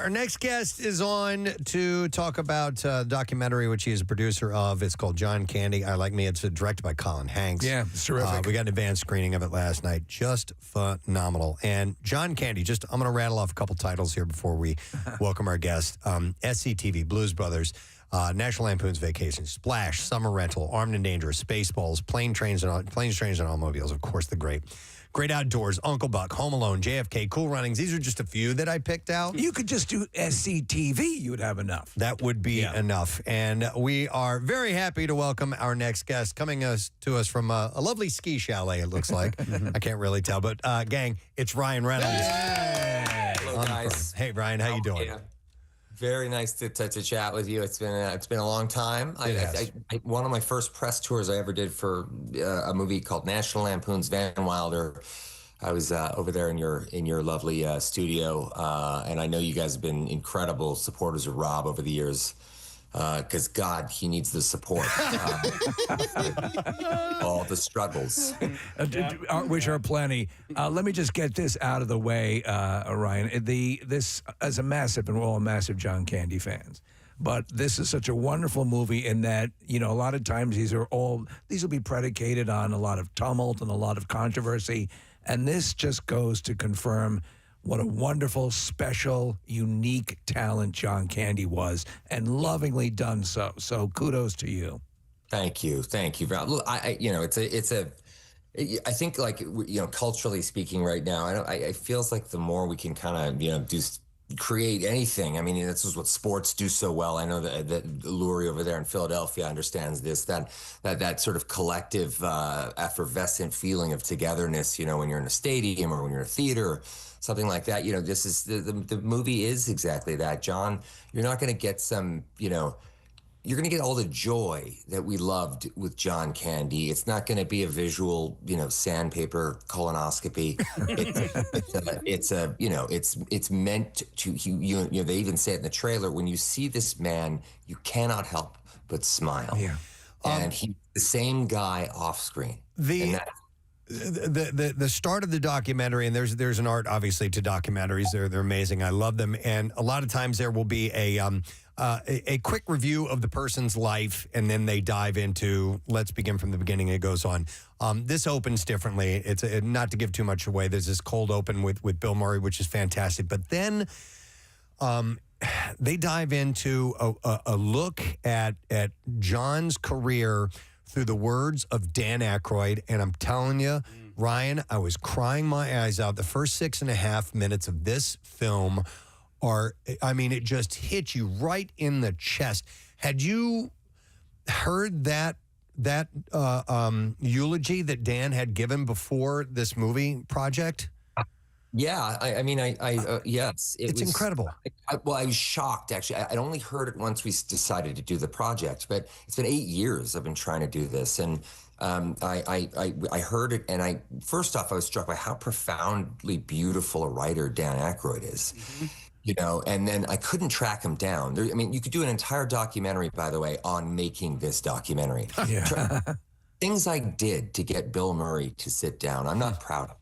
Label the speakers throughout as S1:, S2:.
S1: Our next guest is on to talk about a documentary which he is a producer of. It's called John Candy, I Like Me. It's directed by Colin Hanks.
S2: Yeah, it's terrific.
S1: We got an advanced screening of it last night. Just phenomenal. And John Candy, I'm going to rattle off a couple titles here before we welcome our guest. SCTV, Blues Brothers, National Lampoon's Vacation, Splash, Summer Rental, Armed and Dangerous, Spaceballs, Planes, Trains, and Automobiles, of course, the Great Outdoors, Uncle Buck, Home Alone, JFK, Cool Runnings. These are just a few that I picked out.
S2: You could just do SCTV. You would have enough.
S1: That would be enough. And we are very happy to welcome our next guest, coming to us from a lovely ski chalet, it looks like. I can't really tell. But, gang, it's Ryan Reynolds.
S3: Hey. Hello, guys.
S1: Hey, Ryan, how you doing?
S3: Very nice to chat with you. It's been a long time. One of my first press tours I ever did for a movie called National Lampoon's Van Wilder. I was over there in your lovely studio, and I know you guys have been incredible supporters of Rob over the years. Because God, he needs the support. All the struggles.
S2: Which are plenty. Let me just get this out of the way, Ryan. This, as a massive, and we're all massive John Candy fans, but this is such a wonderful movie in that, a lot of times these will be predicated on a lot of tumult and a lot of controversy. And this just goes to confirm what a wonderful, special, unique talent John Candy was, and lovingly done so. So kudos to you.
S3: Thank you. Look, I think, like, culturally speaking, right now, it feels like the more we can kind of, create anything. I mean, this is what sports do so well. I know that Lurie over there in Philadelphia understands this, that sort of collective, effervescent feeling of togetherness, when you're in a stadium or when you're in a theater, something like that. This is the movie is exactly that. John, you're not going to get you're going to get all the joy that we loved with John Candy. It's not going to be a visual, sandpaper colonoscopy. It's meant to, they even say it in the trailer, when you see this man, you cannot help but smile. Yeah. And he's the same guy off screen.
S1: The start of the documentary, and there's an art, obviously, to documentaries. They're amazing. I love them. And a lot of times there will be a quick review of the person's life, and then they dive into, let's begin from the beginning. It goes on. This opens differently. It's not to give too much away. There's this cold open with Bill Murray, which is fantastic. But then they dive into a look at John's career through the words of Dan Aykroyd. And I'm telling you, Ryan, I was crying my eyes out. The first 6.5 minutes of this film it just hit you right in the chest. Had you heard that eulogy that Dan had given before this movie project?
S3: Yeah, yes.
S1: It's incredible.
S3: I was shocked, actually. I'd only heard it once we decided to do the project, but it's been 8 years I've been trying to do this. And I heard it, and first off, I was struck by how profoundly beautiful a writer Dan Aykroyd is. Mm-hmm. And then I couldn't track him down. You could do an entire documentary, by the way, on making this documentary. Yeah. Things I did to get Bill Murray to sit down, I'm not proud of.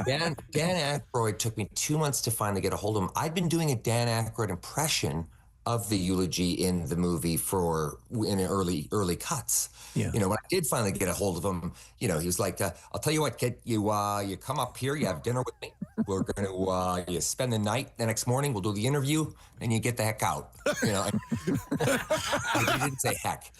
S3: Dan Aykroyd took me 2 months to finally get a hold of him. I'd been doing a Dan Aykroyd impression of the eulogy in the movie in early cuts. Yeah. When I did finally get a hold of him, he was like, I'll tell you what, kid, you come up here, you have dinner with me. We're going to you spend the night. The next morning, we'll do the interview, and you get the heck out. He didn't say heck.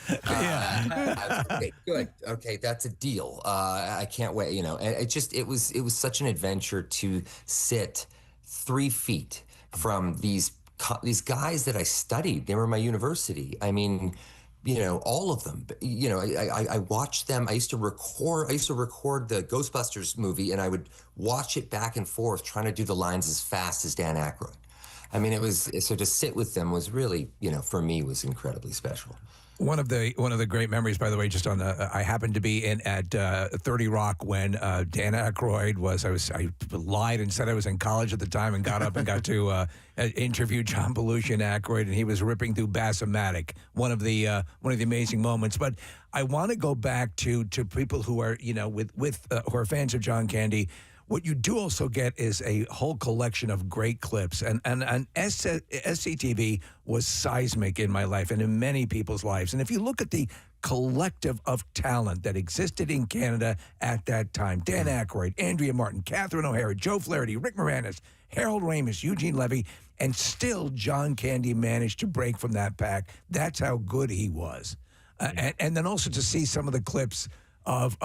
S3: Okay, good. Okay, that's a deal. I can't wait. And it was such an adventure to sit 3 feet from these guys that I studied. They were my university. All of them. I watched them. I used to record the Ghostbusters movie, and I would watch it back and forth, trying to do the lines as fast as Dan Aykroyd. So to sit with them was really, for me, was incredibly special.
S2: One of the great memories, by the way, just on I happened to be at 30 Rock when Dan Aykroyd was. I lied and said I was in college at the time, and got up and got to interview John Belushi and Aykroyd, and he was ripping through Bassomatic. One of the amazing moments. But I want to go back to people who are who are fans of John Candy. what you do also get is a whole collection of great clips. And SCTV was seismic in my life and in many people's lives. And if you look at the collective of talent that existed in Canada at that time, Dan Aykroyd, Andrea Martin, Catherine O'Hara, Joe Flaherty, Rick Moranis, Harold Ramis, Eugene Levy, and still John Candy managed to break from that pack. That's how good he was. And then also to see some of the clips of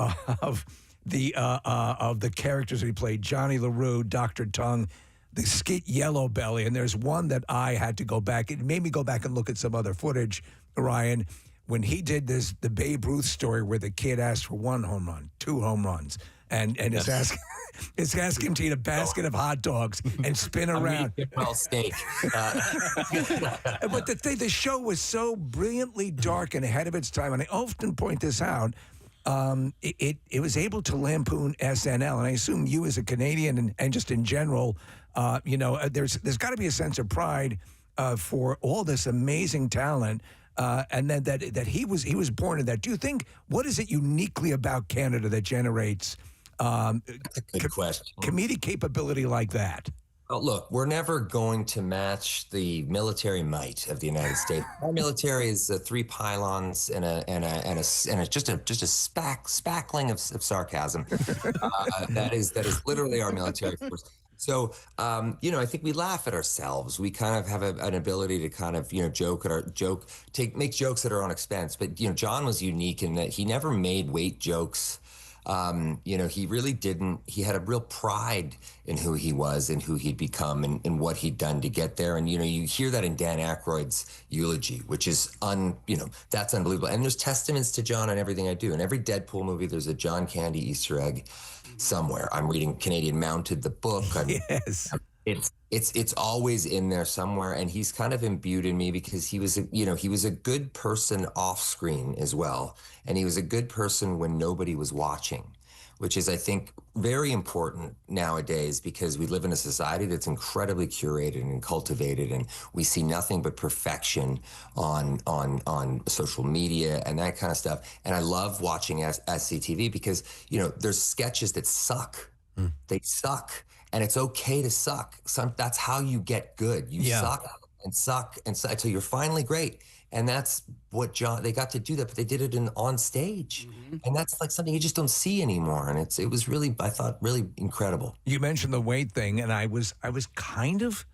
S2: the characters that he played, Johnny LaRue, Dr. Tongue, the skit Yellow Belly, and there's one that I had to go back. It made me go back and look at some other footage, Ryan, when he did the Babe Ruth story where the kid asked for 1 home run, 2 home runs, and it's asking him to eat a basket of hot dogs and spin around.
S3: Well, steak.
S2: But the show was so brilliantly dark and ahead of its time, and I often point this out. It was able to lampoon SNL, and I assume you as a Canadian and just in general, there's got to be a sense of pride for all this amazing talent, and then that he was born in that. Do you think, what is it uniquely about Canada that generates
S3: That's a good question.
S2: comedic capability like that?
S3: Well, look, we're never going to match the military might of the United States. Our military is 3 pylons and just a spackling of sarcasm. That is literally our military force. So, I think we laugh at ourselves. We kind of have an ability to kind of, make jokes at our own expense. But, John was unique in that he never made weight jokes. He really didn't. He had a real pride in who he was and who he'd become and what he'd done to get there. And, you hear that in Dan Aykroyd's eulogy, which is, that's unbelievable. And there's testaments to John in everything I do. In every Deadpool movie, there's a John Candy Easter egg somewhere. I'm reading Canadian Mounted, the book.
S2: Yes.
S3: It's always in there somewhere, and he's kind of imbued in me because he was a good person off screen as well, and he was a good person when nobody was watching, which is, I think, very important nowadays because we live in a society that's incredibly curated and cultivated, and we see nothing but perfection on social media and that kind of stuff. And I love watching SCTV because there's sketches that suck. They suck. And it's okay to suck. That's how you get good. You suck until you're finally great. And that's what they got to do that, but they did it on stage. Mm-hmm. And that's like something you just don't see anymore. And it was really, I thought, really incredible.
S2: You mentioned the weight thing, and I was kind of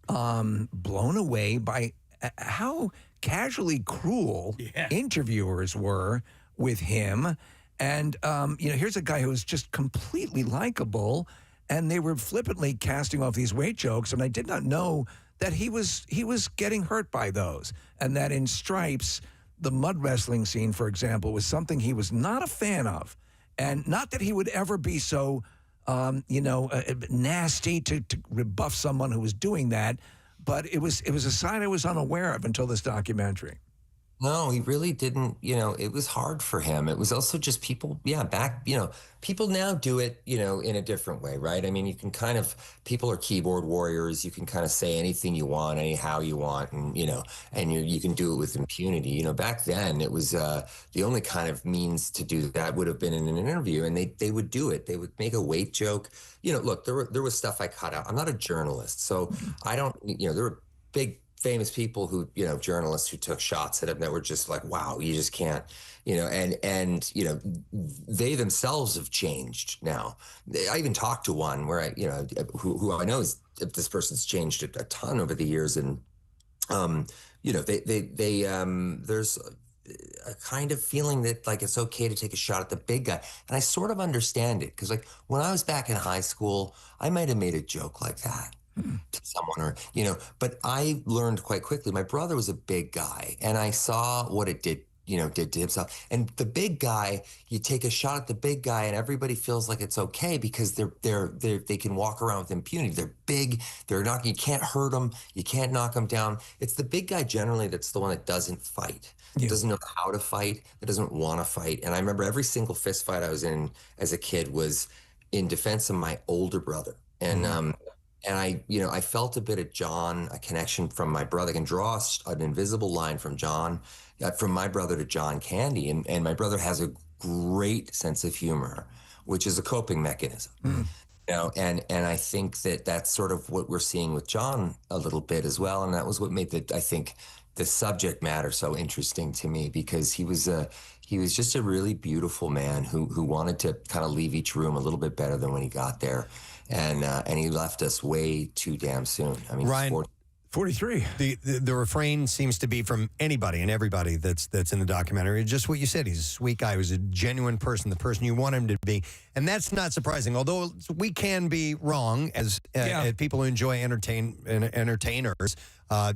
S2: blown away by how casually cruel interviewers were with him. And, here's a guy who was just completely likable. And they were flippantly casting off these weight jokes, and I did not know that he was getting hurt by those, and that in Stripes, the mud wrestling scene, for example, was something he was not a fan of, and not that he would ever be so, nasty to rebuff someone who was doing that, but it was a sign I was unaware of until this documentary.
S3: No, he really didn't. It was hard for him. It was also just people, people now do it, in a different way, right? I mean, you can people are keyboard warriors. You can kind of say anything you want, anyhow you want, and, you can do it with impunity. Back then it was the only kind of means to do that would have been in an interview, and they would do it. They would make a weight joke. Look, there was stuff I cut out. I'm not a journalist, so I don't, there were big famous people who, journalists who took shots at him that were just like, wow, you just can't, and they themselves have changed now. I even talked to one where who I know is, this person's changed a ton over the years. And, there's a kind of feeling that like, it's okay to take a shot at the big guy. And I sort of understand it. 'Cause like when I was back in high school, I might've made a joke like that to someone, or but I learned quite quickly. My brother was a big guy, and I saw what it did to himself. And the big guy, you take a shot at the big guy, and everybody feels like it's okay because they can walk around with impunity. They're big. You can't hurt them. You can't knock them down. It's the big guy generally that's the one that doesn't fight. Doesn't know how to fight. That doesn't want to fight. And I remember every single fist fight I was in as a kid was in defense of my older brother. And and I felt a bit of John, a connection from my brother. I can draw an invisible line from John, from my brother to John Candy. And my brother has a great sense of humor, which is a coping mechanism. You know, and I think that that's sort of what we're seeing with John a little bit as well, and that was what made I think the subject matter so interesting to me, because he was just a really beautiful man who wanted to kind of leave each room a little bit better than when he got there, and he left us way too damn soon. I mean,
S1: Ryan,
S2: 43.
S1: The refrain seems to be from anybody and everybody that's in the documentary. Just what you said. He's a sweet guy. He was a genuine person, the person you want him to be. And that's not surprising, although we can be wrong as people who enjoy entertainers.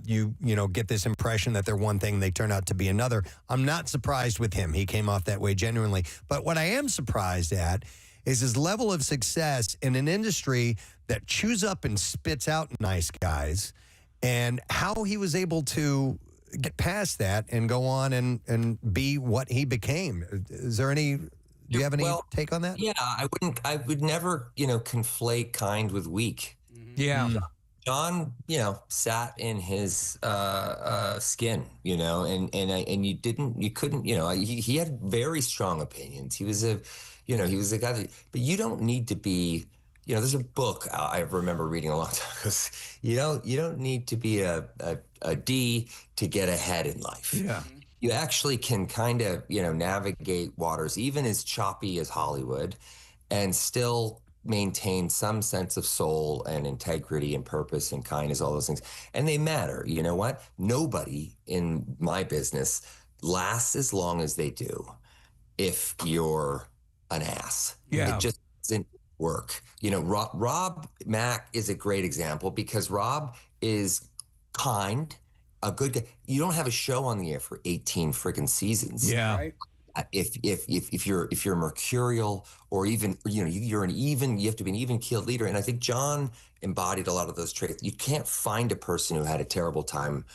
S1: You get this impression that they're one thing, they turn out to be another. I'm not surprised with him. He came off that way genuinely. But what I am surprised at is his level of success in an industry that chews up and spits out nice guys, and how he was able to get past that and go on and be what he became. Is there any, do you have any take on that?
S3: Yeah, I would never, conflate kind with weak.
S2: Yeah.
S3: John, sat in his skin, and you couldn't, he had very strong opinions. He was a guy that, but you don't need to be, there's a book I remember reading a long time ago. You don't need to be a D to get ahead in life.
S2: Yeah.
S3: You actually can kind of, navigate waters, even as choppy as Hollywood, and still maintain some sense of soul and integrity and purpose and kindness, all those things. And they matter. You know what? Nobody in my business lasts as long as they do if you're an ass.
S2: Yeah.
S3: It just doesn't work. Rob Mack is a great example, because Rob is kind, a good guy. You don't have a show on the air for 18 friggin' seasons.
S2: Yeah.
S4: Right?
S3: If you're mercurial, or even you have to be an even keeled leader. And I think John embodied a lot of those traits. You can't find a person who had a terrible time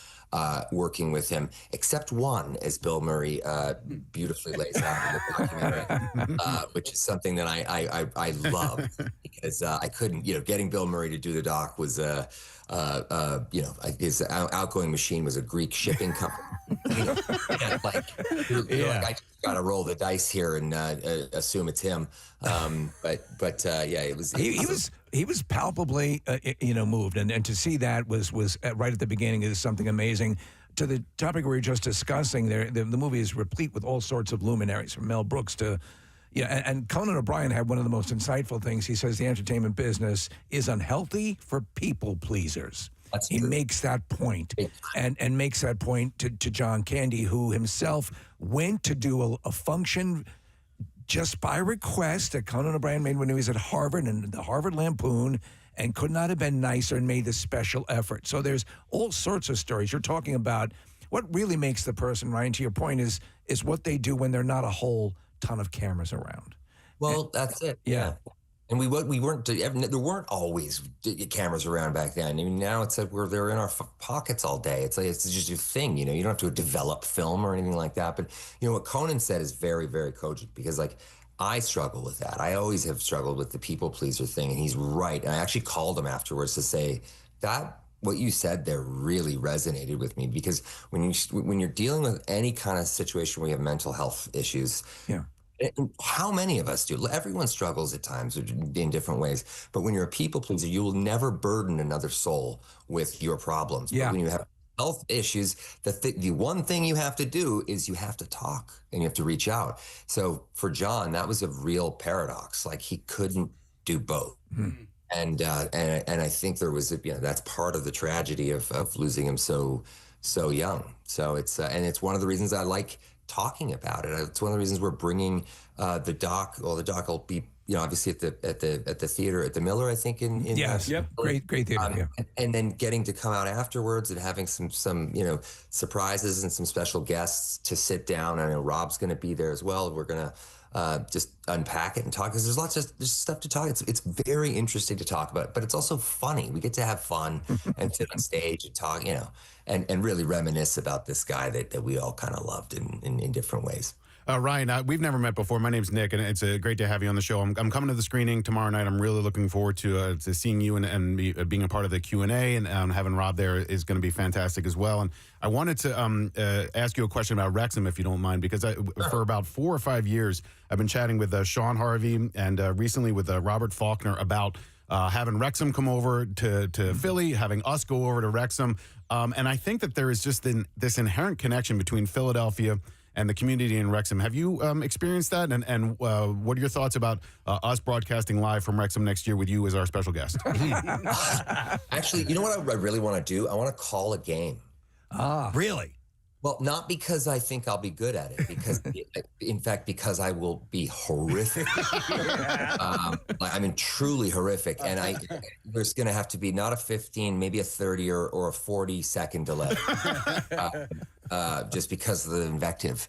S3: working with him, except one, as Bill Murray beautifully lays out in the documentary, which is something that I love, because I couldn't, getting Bill Murray to do the doc was his outgoing machine was a Greek shipping company. I just got to roll the dice here and assume it's him. It was.
S2: He was palpably, moved, and to see that was right at the beginning is something amazing. To the topic we were just discussing, the movie is replete with all sorts of luminaries, from Mel Brooks to. Yeah, and Conan O'Brien had one of the most insightful things. He says the entertainment business is unhealthy for people pleasers. He makes that point, and makes that point to John Candy, who himself went to do a function just by request that Conan O'Brien made when he was at Harvard and the Harvard Lampoon, and could not have been nicer, and made the special effort. So there's all sorts of stories. You're talking about what really makes the person, Ryan, to your point, is what they do when they're not a whole ton of cameras around.
S3: Well, that's it.
S2: Yeah.
S3: And we weren't, there weren't always cameras around back then. I mean, now it's like they're in our pockets all day. It's like, it's just a thing, you don't have to develop film or anything like that. But what Conan said is very, very cogent, because I struggle with that. I always have struggled with the people pleaser thing, and he's right. And I actually called him afterwards to say that what you said there really resonated with me, because when you're dealing with any kind of situation where you have mental health issues, how many of us do? Everyone struggles at times in different ways. But when you're a people pleaser, you will never burden another soul with your problems.
S2: Yeah.
S3: But when you have health issues, the one thing you have to do is you have to talk, and you have to reach out. So for John, that was a real paradox. Like, he couldn't do both. Mm-hmm. And I think there was that's part of the tragedy of losing him so young. So it's one of the reasons I like talking about it. It's one of the reasons we're bringing the doc. Well, the doc will be obviously at the theater at the Miller, I think in
S2: yes, great theater.
S3: And then getting to come out afterwards and having some surprises and some special guests to sit down. I know Rob's going to be there as well. We're going to just unpack it and talk, because there's stuff to talk. It's very interesting to talk about, but it's also funny. We get to have fun and sit on stage and talk, and really reminisce about this guy that we all kind of loved in different ways.
S4: Ryan, we've never met before. My name's Nick, and it's great to have you on the show. I'm coming to the screening tomorrow night. I'm really looking forward to seeing you and being a part of the Q&A, and having Rob there is going to be fantastic as well. And I wanted to ask you a question about Wrexham, if you don't mind, because for about 4 or 5 years, I've been chatting with Sean Harvey and recently with Robert Faulkner about having Wrexham come over to Philly, having us go over to Wrexham. And I think that there is just this inherent connection between Philadelphia and the community in Wrexham. Have you experienced that? And what are your thoughts about us broadcasting live from Wrexham next year with you as our special guest?
S3: Actually, you know what I really want to do? I want to call a game.
S1: Really?
S3: Well, not because I think I'll be good at it, because in fact, because I will be horrific. I mean, truly horrific. And there's going to have to be not a 15, maybe a 30 or a 40-second delay, just because of the invective.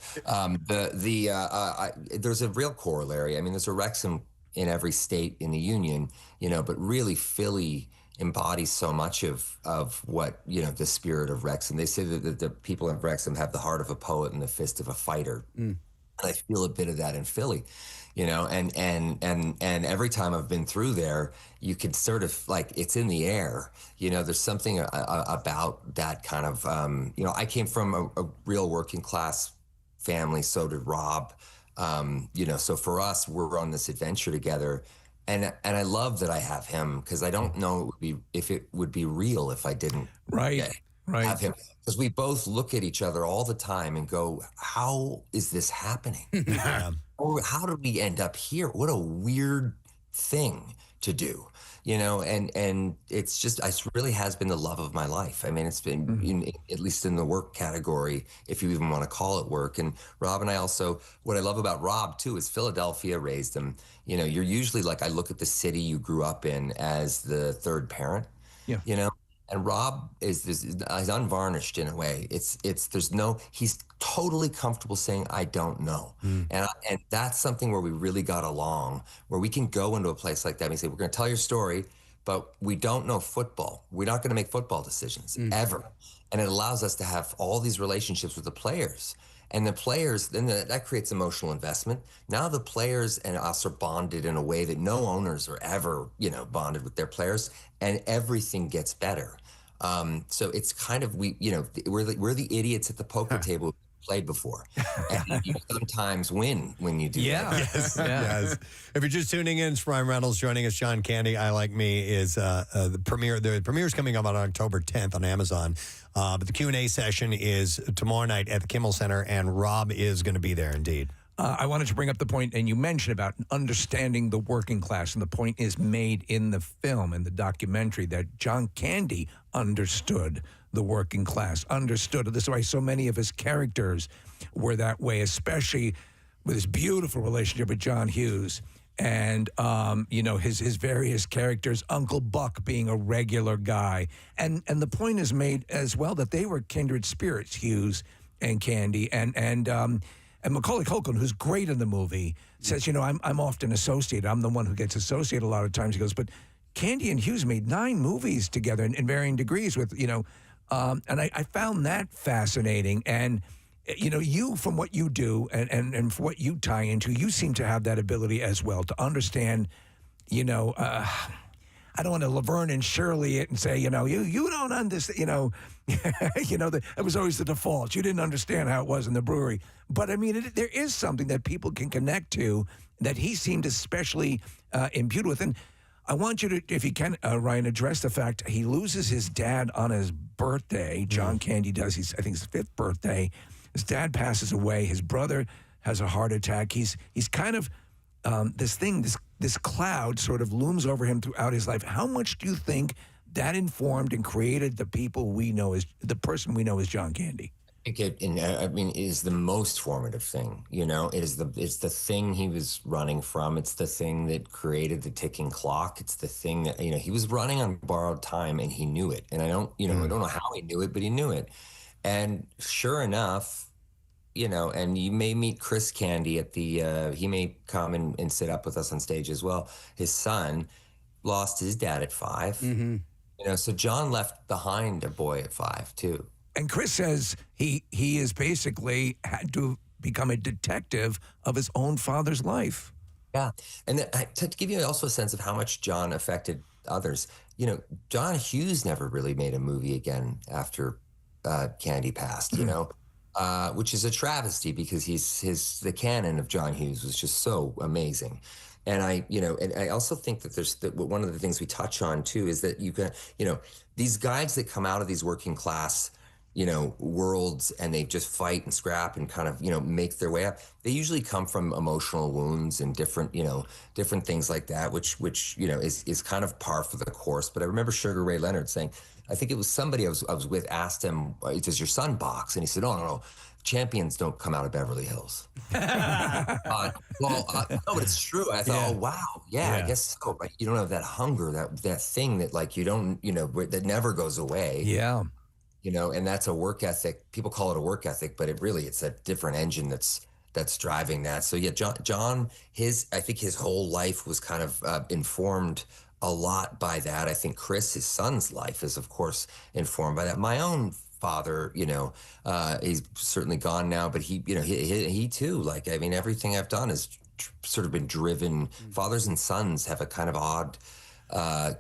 S3: There's a real corollary. I mean, there's a Wrexham in every state in the union, but really Philly embodies so much of what, the spirit of Wrexham. They say that the people in Wrexham have the heart of a poet and the fist of a fighter. And I feel a bit of that in Philly, and every time I've been through there, you can sort of it's in the air, there's something about that kind of, I came from a real working class family. So did Rob, so for us, we're on this adventure together. And I love that I have him, because I don't know if it would be real if I didn't have him. Because we both look at each other all the time and go, how is this happening? Or how did we end up here? What a weird thing to do, and it's just, it really has been the love of my life. I mean, it's been, at least in the work category, if you even want to call it work. And Rob and I also, what I love about Rob too, is Philadelphia raised him. You're usually I look at the city you grew up in as the third parent, and Rob is unvarnished in a way. He's totally comfortable saying, I don't know. And that's something where we really got along, where we can go into a place like that and we say, we're going to tell your story, but we don't know football. We're not going to make football decisions ever. And it allows us to have all these relationships with the players. And the players, then that creates emotional investment. Now the players and us are bonded in a way that no owners are ever, bonded with their players, and everything gets better. So it's kind of, we're the idiots at the poker table who played before. And you sometimes win when you do that.
S1: Yes. If you're just tuning in, it's Ryan Reynolds joining us. John Candy, I Like Me, is the premiere. The premiere's coming up on October 10th on Amazon. But the Q&A session is tomorrow night at the Kimmel Center, and Rob is going to be there indeed.
S2: I wanted to bring up the point, and you mentioned about understanding the working class, and the point is made in the film, in the documentary, that John Candy understood the working class, understood. This is why so many of his characters were that way, especially with his beautiful relationship with John Hughes. And, his various characters, Uncle Buck being a regular guy. And the point is made as well that they were kindred spirits, Hughes and Candy. And Macaulay Culkin, who's great in the movie, says, I'm often associated. I'm the one who gets associated a lot of times. He goes, but Candy and Hughes made 9 movies together in varying degrees with, and I found that fascinating. And you, from what you do and for what you tie into, you seem to have that ability as well to understand, I don't want to Laverne and Shirley it and say, you don't understand, it was always the default. You didn't understand how it was in the brewery. But I mean, there is something that people can connect to that he seemed especially imbued with. And I want you to, if you can, Ryan, address the fact he loses his dad on his birthday. John Candy does. I think his 5th birthday. His dad passes away. His brother has a heart attack. He's kind of this cloud sort of looms over him throughout his life. How much do you think that informed and created the person we know as John Candy?
S3: I think it is the most formative thing. It's the thing he was running from. It's the thing that created the ticking clock. It's the thing that he was running on borrowed time, and he knew it. And I don't know how he knew it, but he knew it. And sure enough, and you may meet Chris Candy at he may come and sit up with us on stage as well. His son lost his dad at 5. So John left behind a boy at 5 too.
S2: And Chris says he is basically had to become a detective of his own father's life.
S3: Yeah. And to give you also a sense of how much John affected others, John Hughes never really made a movie again after Candy passed, which is a travesty because the canon of John Hughes was just so amazing. And I also think that one of the things we touch on too is that you can, these guys that come out of these working class, worlds, and they just fight and scrap and kind of, make their way up. They usually come from emotional wounds and different things like that, which is kind of par for the course. But I remember Sugar Ray Leonard saying, I think it was somebody I was with, asked him, does your son box? And he said, oh, no. Champions don't come out of Beverly Hills. No, but it's true. I thought, oh, wow. Yeah, I guess so. But you don't have that hunger, that thing that like you don't, that never goes away.
S2: Yeah.
S3: And that's a work ethic. People call it a work ethic, but it's a different engine that's driving that. So yeah, John, I think his whole life was kind of informed a lot by that. I think Chris, his son's life, is of course informed by that. My own father, he's certainly gone now, but he too, like, I mean, everything I've done has sort of been driven. Fathers and sons have a kind of odd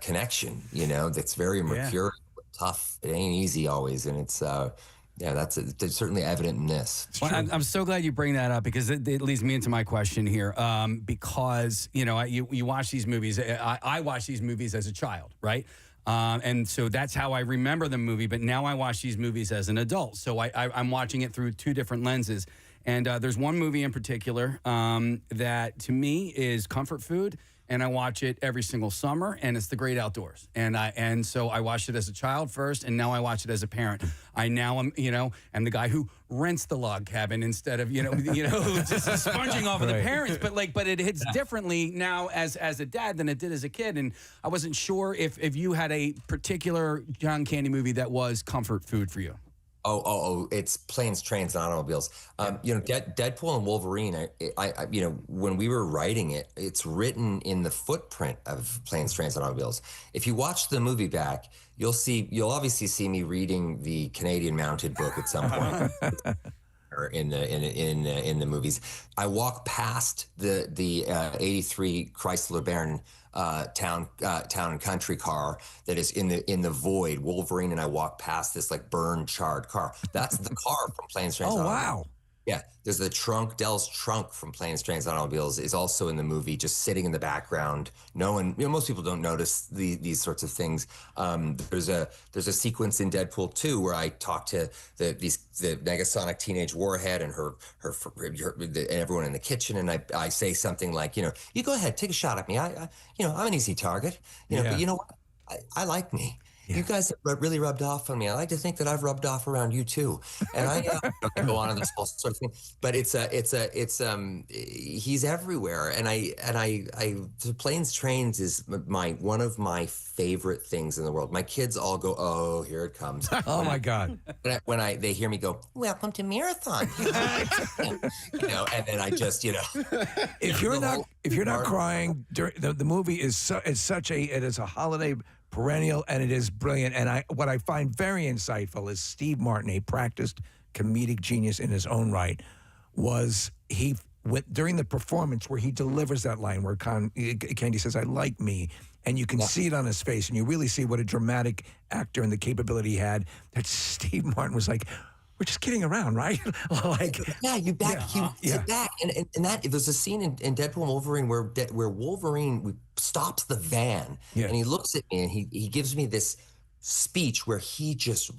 S3: connection, that's very mercurial, tough. It ain't easy always. And it's, that's certainly evident in this.
S5: Well, I'm so glad you bring that up because it leads me into my question here. Because, you watch these movies. I watched these movies as a child, right? And so that's how I remember the movie. But now I watch these movies as an adult. So I'm watching it through two different lenses. And there's one movie in particular that to me is comfort food. And I watch it every single summer, and it's The Great Outdoors. And so I watched it as a child first, and now I watch it as a parent. I now am, I'm the guy who rents the log cabin instead of, just sponging off of the parents. But it hits differently now as a dad than it did as a kid. And I wasn't sure if you had a particular John Candy movie that was comfort food for you.
S3: Oh! It's Planes, Trains, and Automobiles. Deadpool and Wolverine. When we were writing it, it's written in the footprint of Planes, Trains, and Automobiles. If you watch the movie back, you'll obviously see me reading the Canadian Mounted book at some point. Or in the movies, I walk past the '83 Chrysler Baron town and country car that is in the void. Wolverine and I walk past this like burned, charred car. That's the car from Planes, Trains, and Automobiles.
S2: Wow.
S3: Yeah, there's the trunk. Dell's trunk from Planes, Trains, and Automobiles is also in the movie, just sitting in the background. No one, most people don't notice these sorts of things. There's a sequence in Deadpool 2 where I talk to the Negasonic teenage warhead and her and everyone in the kitchen, and I say something like, you go ahead, take a shot at me. I'm an easy target. But you know what? I like me. Yeah. You guys have really rubbed off on me. I like to think that I've rubbed off around you too, and I go on in this whole sort of thing. But he's everywhere, and the Planes, Trains is one of my favorite things in the world. My kids all go, oh, here it comes.
S2: Oh my God!
S3: When they hear me go, welcome to Marathon, and then I just,
S2: if you're not crying during the movie is a holiday perennial, and it is brilliant. And what I find very insightful is Steve Martin, a practiced comedic genius in his own right, was he went during the performance where he delivers that line where Candy says, "I like me," and you can see it on his face, and you really see what a dramatic actor and the capability he had. That Steve Martin was like, we're just kidding around, right?
S3: You back. And that there's a scene in Deadpool and Wolverine where Wolverine stops the van and he looks at me and he gives me this speech where he just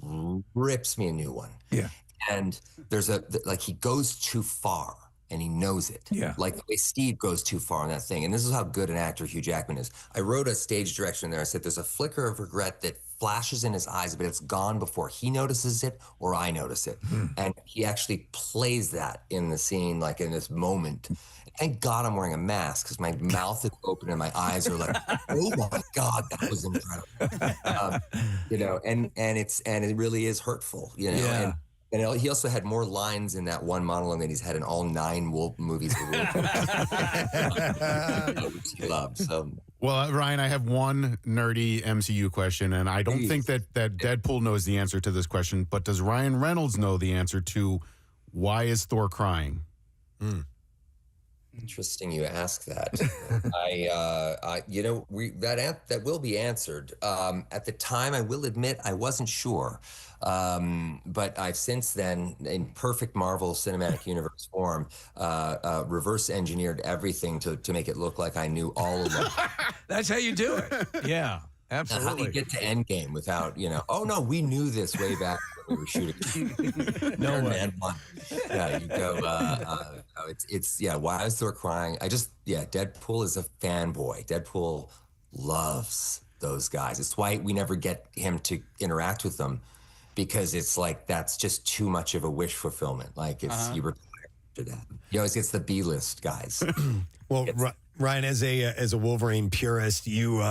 S3: rips me a new one.
S2: Yeah.
S3: And there's he goes too far and he knows it.
S2: Yeah.
S3: Like the way Steve goes too far on that thing. And this is how good an actor Hugh Jackman is. I wrote a stage direction there. I said there's a flicker of regret that flashes in his eyes, but it's gone before he notices it or I notice it. And he actually plays that in the scene, like in this moment. Thank God I'm wearing a mask because my mouth is open and my eyes are like, oh my God, that was incredible. And it really is hurtful,
S2: Yeah.
S3: And he also had more lines in that one monologue than he's had in all 9 Wolf movies. Which he loved. So.
S4: Well, Ryan, I have one nerdy MCU question, and I don't think that Deadpool knows the answer to this question, but does Ryan Reynolds know the answer to why is Thor crying?
S3: Interesting you ask that. That will be answered. At the time, I will admit I wasn't sure. But I've since then, in perfect Marvel Cinematic Universe form, reverse engineered everything to make it look like I knew all along.
S2: That's how you do it. Yeah, absolutely.
S3: How do you get to Endgame without, oh no, we knew this way back when we were shooting.
S2: No way.
S3: Man 1. Yeah, you go, why is Thor crying? Deadpool is a fanboy. Deadpool loves those guys. It's why we never get him to interact with them, because it's like, that's just too much of a wish fulfillment. Like, it's, you retire after that. He always gets the B-list guys.
S1: Well, Ryan, as a Wolverine purist, you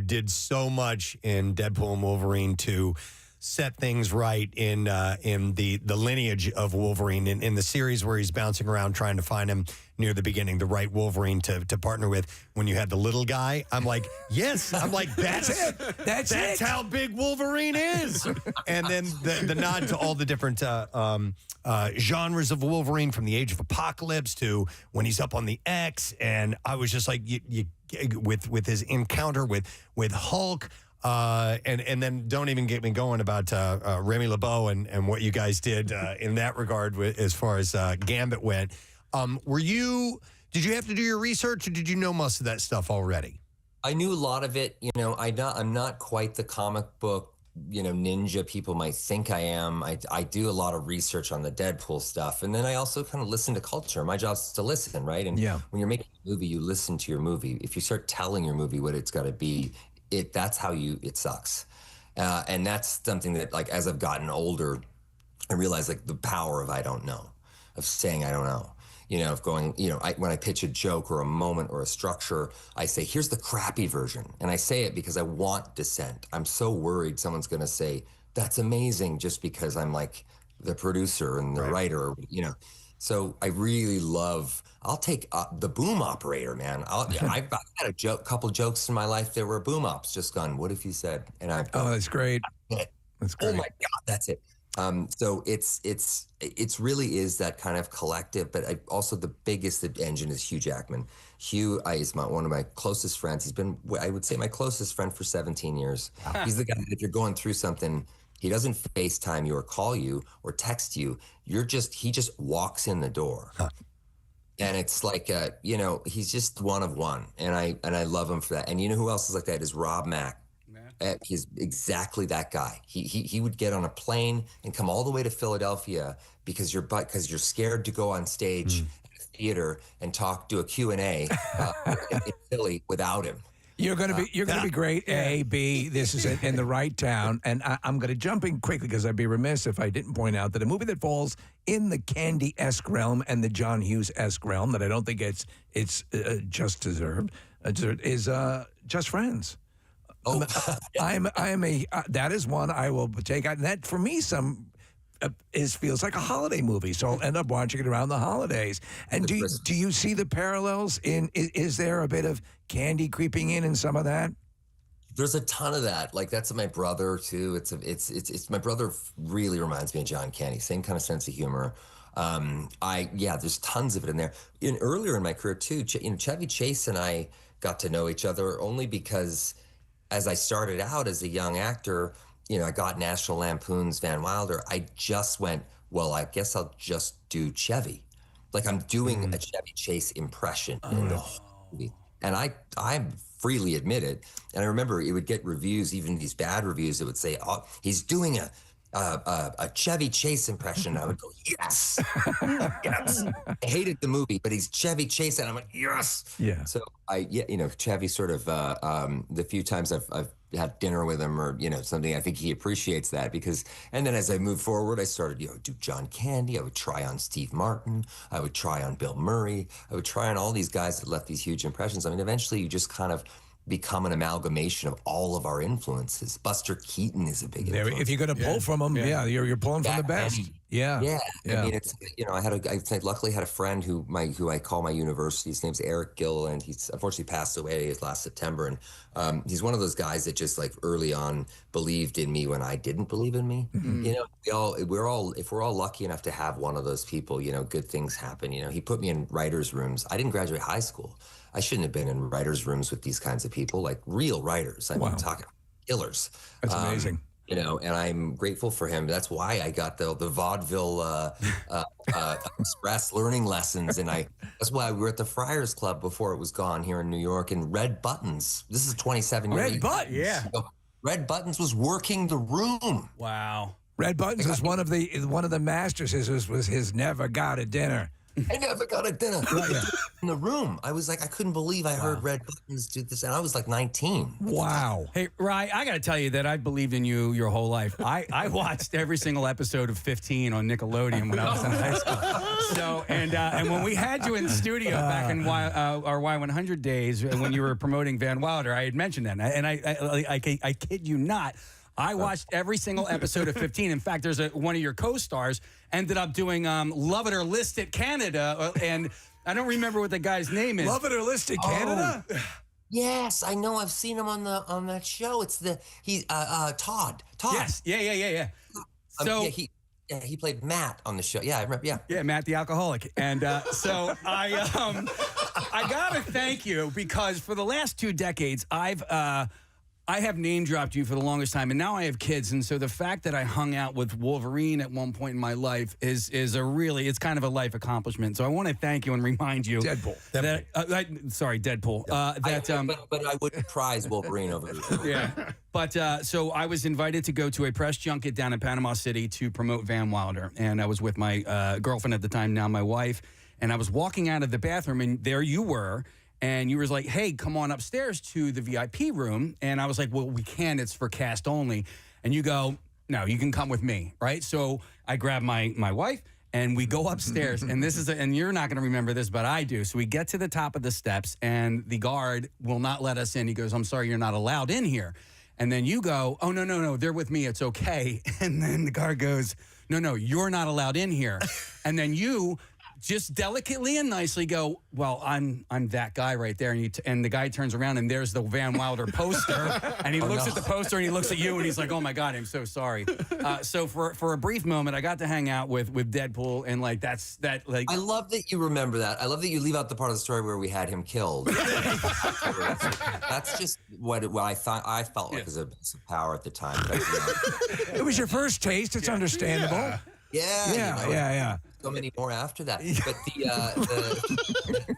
S1: did so much in Deadpool and Wolverine to set things right in the lineage of Wolverine in the series where he's bouncing around trying to find him near the beginning, the right Wolverine to partner with. When you had the little guy, I'm like, yes, I'm like, that's it. That's how big Wolverine is. And then the nod to all the different genres of Wolverine, from the Age of Apocalypse to when he's up on the X. And I was just like, with his encounter with Hulk. And then don't even get me going about Remy LeBeau and what you guys did in that regard as far as Gambit went. Did you have to do your research, or did you know most of that stuff already?
S3: I knew a lot of it. I'm not quite the comic book, ninja people might think I am. I do a lot of research on the Deadpool stuff. And then I also kind of listen to culture. My job is to listen, right? And when you're making a movie, you listen to your movie. If you start telling your movie what it's got to be, that's how it sucks. And that's something that, like, as I've gotten older, I realize, like, the power of I don't know, of saying I don't know. Of going, when I pitch a joke or a moment or a structure, I say, here's the crappy version. And I say it because I want dissent. I'm so worried someone's going to say, that's amazing, just because I'm like the producer and the writer, So I really I'll take the boom operator, man. I've had a couple jokes in my life that were boom ops, just gone, what if you said? And I've gone,
S2: oh, that's great. That's great.
S3: Oh my God, that's it. So it's really is that kind of collective, but also the biggest engine is Hugh Jackman. Hugh is one of my closest friends. He's been, I would say, my closest friend for 17 years. Wow. He's the guy that if you're going through something, he doesn't FaceTime you or call you or text you. He just walks in the door. Huh. And it's like, he's just one of one. And I love him for that. And you know who else is like that is Rob Mack. He's exactly that guy. He would get on a plane and come all the way to Philadelphia because you're scared to go on stage at a theater and do a Q&A in Philly without him.
S2: You're gonna be great. A, B. This is in the right town, and I'm gonna jump in quickly because I'd be remiss if I didn't point out that a movie that falls in the Candy-esque realm and the John Hughes-esque realm that I don't think it's just deserved is Just Friends.
S3: Oh,
S2: that is one I will take out. And that for me, feels like a holiday movie, so I'll end up watching it around the holidays. And do you see the parallels is there a bit of Candy creeping in some of that?
S3: There's a ton of that. Like, that's my brother too. It's my brother really reminds me of John Candy. Same kind of sense of humor. There's tons of it in there. Earlier in my career too, Chevy Chase and I got to know each other only because, as I started out as a young actor, I got National Lampoon's Van Wilder. I just went, well, I guess I'll just do Chevy. Like, I'm doing a Chevy Chase impression in the whole movie. And I freely admit it. And I remember it would get reviews, even these bad reviews, that would say, oh, he's doing a Chevy Chase impression. I would go, yes, yes. I hated the movie, but he's Chevy Chase, and I'm like, yes. Yeah. So Chevy sort of the few times I've had dinner with him or something, I think he appreciates that and then as I moved forward, I started do John Candy. I would try on Steve Martin. I would try on Bill Murray. I would try on all these guys that left these huge impressions. I mean, eventually you just kind of become an amalgamation of all of our influences. Buster Keaton is a big influence.
S2: If you're going to pull from them, you're pulling from the best. Yeah.
S3: Yeah.
S2: Yeah.
S3: I mean, it's, I luckily had a friend who I call my university. His name's Eric Gill, and he's unfortunately passed away last September. And he's one of those guys that just like early on believed in me when I didn't believe in me. You know, if we're all lucky enough to have one of those people, you know, good things happen. You know, he put me in writers' rooms. I didn't graduate high school. I shouldn't have been in writers' rooms with these kinds of people, like real writers. I'm talking killers.
S2: That's amazing.
S3: You know, and I'm grateful for him. That's why I got the vaudeville express learning lessons, and that's why we were at the Friars Club before it was gone here in New York. And Red Buttons. This is 27 years.
S2: Red Buttons.
S5: Yeah.
S3: Red Buttons was working the room.
S5: Wow.
S2: Red Buttons was one of the masters. Was his never got a dinner.
S3: I never got a dinner in the room. I was like, I couldn't believe I heard Red Buttons do this, and I was like 19.
S2: Wow.
S5: Hey, Ryan, I got to tell you that I've believed in you your whole life. I watched every single episode of 15 on Nickelodeon when I was in high school. So, and when we had you in the studio back in our Y100 days, when you were promoting Van Wilder, I had mentioned that, and I kid you not. I watched every single episode of 15. In fact, there's one of your co-stars ended up doing Love It or List It Canada, and I don't remember what the guy's name is.
S2: Love It or List It Canada?
S3: Yes, I know. I've seen him on that show. It's Todd.
S5: Yes. Yeah. So
S3: he played Matt on the show. Yeah, I remember.
S5: Yeah, Matt the alcoholic. And so I gotta thank you, because for the last 2 decades I have name dropped you for the longest time, and now I have kids, and so the fact that I hung out with Wolverine at one point in my life is it's kind of a life accomplishment. So I want to thank you and remind you,
S2: Deadpool.
S5: Deadpool.
S3: But I wouldn't prize Wolverine over.
S5: Yeah. But so I was invited to go to a press junket down in Panama City to promote Van Wilder, and I was with my girlfriend at the time, now my wife, and I was walking out of the bathroom, and there you were. And you were like, hey, come on upstairs to the VIP room. And I was like, well, we can't. It's for cast only. And you go, no, you can come with me, right? So I grab my wife, and we go upstairs. And and you're not going to remember this, but I do. So we get to the top of the steps, and the guard will not let us in. He goes, I'm sorry, you're not allowed in here. And then you go, oh, no, they're with me. It's okay. And then the guard goes, no, you're not allowed in here. And then you just delicately and nicely go, well, I'm that guy right there. And the guy turns around, and there's the Van Wilder poster. And he looks at the poster, and he looks at you, and he's like, oh, my God, I'm so sorry. So for a brief moment, I got to hang out with Deadpool, and like that's that. Like,
S3: I love that you remember that. I love that you leave out the part of the story where we had him killed. That's just what I felt like was a piece of power at the time. But,
S2: It was your first taste. It's understandable.
S3: Yeah. So many more after that. But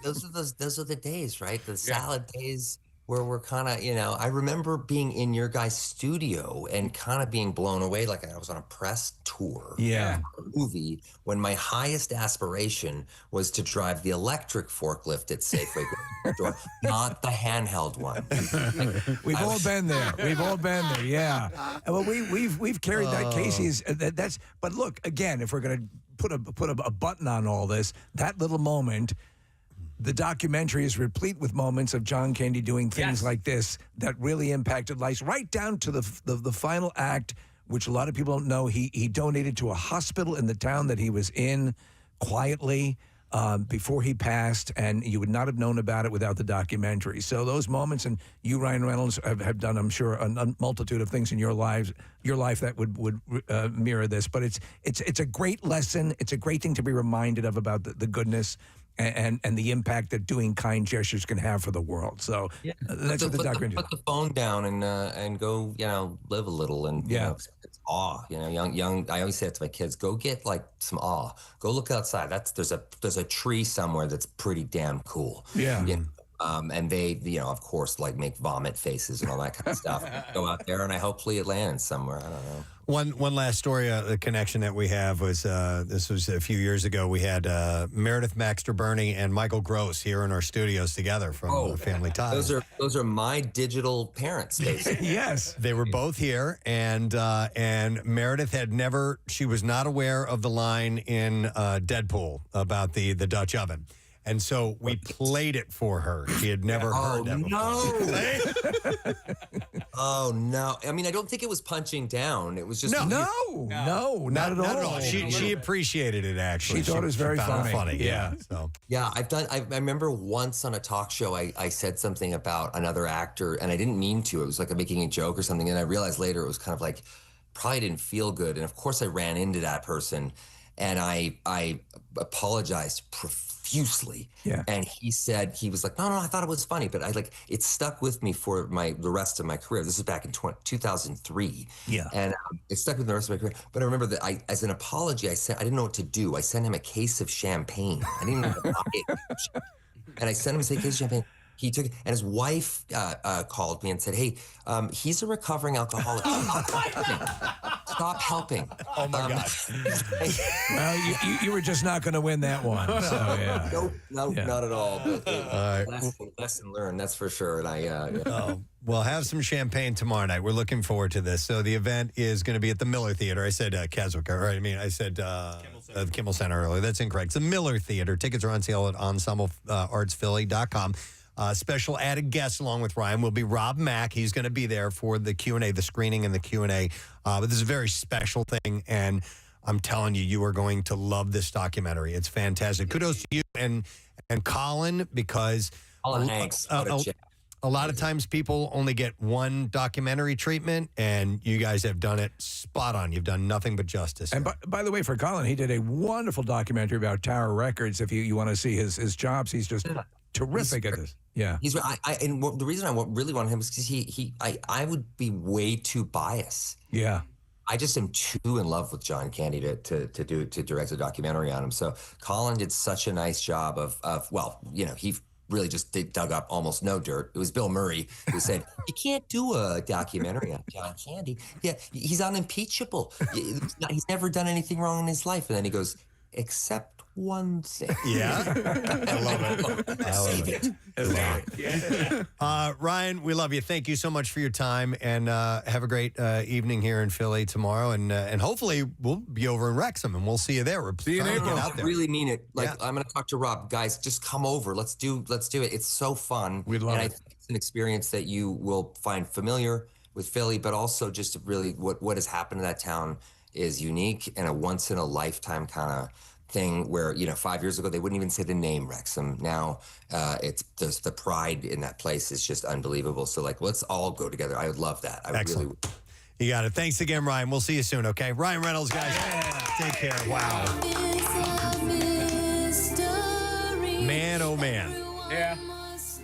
S3: those are the days, right? The salad days where we're kind of, I remember being in your guys' studio and kind of being blown away, like I was on a press tour.
S2: Yeah.
S3: For a movie when my highest aspiration was to drive the electric forklift at Safeway store, not the handheld one.
S2: We've all been there. Yeah. Well, we've carried that. Casey's that's. But look, again, if we're gonna put a button on all this, that little moment. The documentary is replete with moments of John Candy doing things like this that really impacted lives, right down to the final act, which a lot of people don't know. He donated to a hospital in the town that he was in quietly before he passed, and you would not have known about it without the documentary. So those moments, and you, Ryan Reynolds, have done, I'm sure, a multitude of things in your life that would mirror this. But it's a great lesson. It's a great thing to be reminded of about the goodness and the impact that doing kind gestures can have for the world. So that's what the documentary.
S3: Put the phone down and go, live a little, and it's awe. Young. I always say it to my kids: go get like some awe. Go look outside. There's a tree somewhere that's pretty damn cool.
S2: Yeah.
S3: And they, of course, like make vomit faces and all that kind of stuff. Go out there, and hopefully it lands somewhere. I don't know.
S1: One last story, the connection that we have was, this was a few years ago. We had Meredith Baxter Burney and Michael Gross here in our studios together from Family Ties.
S3: Those are my digital parents, basically.
S2: Yes.
S1: They were both here, and Meredith she was not aware of the line in Deadpool about the Dutch oven. And so we played it for her. She had never heard that before.
S3: Oh, no. I mean, I don't think it was punching down. It was just...
S2: No, not at all.
S1: She appreciated it, actually.
S2: She thought it was very
S1: found it
S2: funny.
S1: Yeah. So.
S3: Yeah, I remember once on a talk show, I said something about another actor, and I didn't mean to. It was like making a joke or something, and I realized later it was kind of like, probably didn't feel good. And of course I ran into that person, and I apologized profusely.
S2: Yeah.
S3: And he was like, no, I thought it was funny, but it stuck with me for the rest of my career. This is back in 2003.
S2: Yeah.
S3: And it stuck with me the rest of my career. But I remember that as an apology, I didn't know what to do. I sent him a case of champagne. I didn't know how to buy it. And I sent him a case of champagne. He took it, and his wife called me and said, "Hey, he's a recovering alcoholic. Stop helping."
S1: Oh my God!
S2: Well, you were just not going to win that one. So, yeah.
S3: Nope,
S2: Yeah.
S3: not at all. But, lesson learned, that's for sure. And
S1: We'll have some champagne tomorrow night. We're looking forward to this. So the event is going to be at the Miller Theater. I said Keswick, right? I mean, I said the Kimmel Center earlier. That's incorrect. It's the Miller Theater. Tickets are on sale at ensembleartsphilly.com. Special added guest along with Ryan will be Rob Mack. He's going to be there for the Q&A, the screening and the Q&A. But this is a very special thing, and I'm telling you, you are going to love this documentary. It's fantastic. Kudos to you and Colin, because
S3: Colin Hanks.
S1: a lot of times people only get one documentary treatment, and you guys have done it spot on. You've done nothing but justice.
S2: And by the way, for Colin, he did a wonderful documentary about Tower Records. If you want to see his jobs, he's just terrific at this. Yeah.
S3: And the reason I really want him is because I would be way too biased.
S2: Yeah.
S3: I just am too in love with John Candy to direct a documentary on him. So Colin did such a nice job of he really just dug up almost no dirt. It was Bill Murray who said, "You can't do a documentary on John Candy. Yeah, he's unimpeachable. He's never done anything wrong in his life." And then he goes, "Except one thing."
S1: Yeah. I love it. I love it. Ryan, we love you. Thank you so much for your time, and have a great evening here in Philly tomorrow, and hopefully we'll be over in Wrexham, and we'll see you there. We're
S4: See you in
S1: trying to
S4: April.
S1: get out
S3: I
S1: there.
S3: really mean it. I'm going to talk to Rob. Guys, just come over. Let's do it. It's so fun.
S2: We'd love
S3: and
S2: it.
S3: I think it's an experience that you will find familiar with Philly, but also just really what has happened in that town is unique and a once in a lifetime kind of thing where, 5 years ago, they wouldn't even say the name Wrexham. Now there's the pride in that place is just unbelievable. So let's all go together. I would love that. I
S1: Excellent.
S3: really would.
S1: You got it. Thanks again, Ryan. We'll see you soon, okay? Ryan Reynolds, guys. Take care. Wow. Man, oh, man.
S5: Yeah.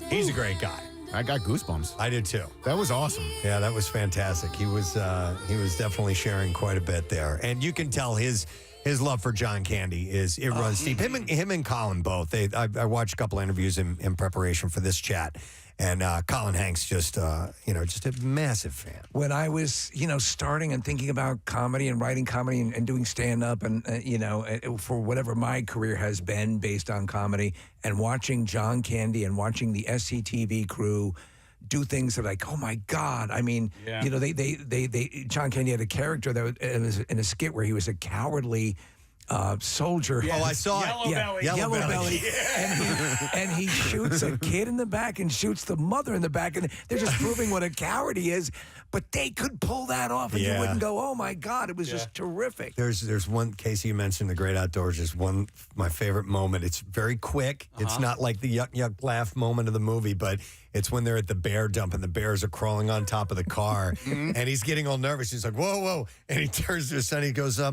S1: He's a great guy.
S4: I got goosebumps.
S1: I did, too.
S4: That was awesome.
S1: Yeah, that was fantastic. He was definitely sharing quite a bit there. And you can tell his love for John Candy it runs deep. Him and Colin both. I watched a couple interviews in preparation for this chat, and Colin Hanks just a massive fan.
S2: When I was, starting and thinking about comedy and writing comedy and doing stand-up and, for whatever my career has been based on comedy, and watching John Candy and watching the SCTV crew do things that oh my God. I mean, they John Candy had a character that was in a skit where he was a cowardly soldier.
S1: Oh, I saw it.
S5: Yellow
S2: Belly. And he shoots a kid in the back and shoots the mother in the back. And they're just proving what a coward he is. But they could pull that off and you wouldn't go, oh my God, it was just terrific.
S1: There's one, Casey, you mentioned The Great Outdoors, just my favorite moment. It's very quick. It's not like the yuck laugh moment of the movie, but it's when they're at the bear dump and the bears are crawling on top of the car and he's getting all nervous. He's like, whoa. And he turns to his son, he goes, I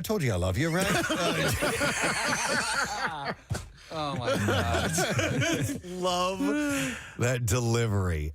S1: told you I love you, right?
S5: Oh my God.
S1: Love that delivery.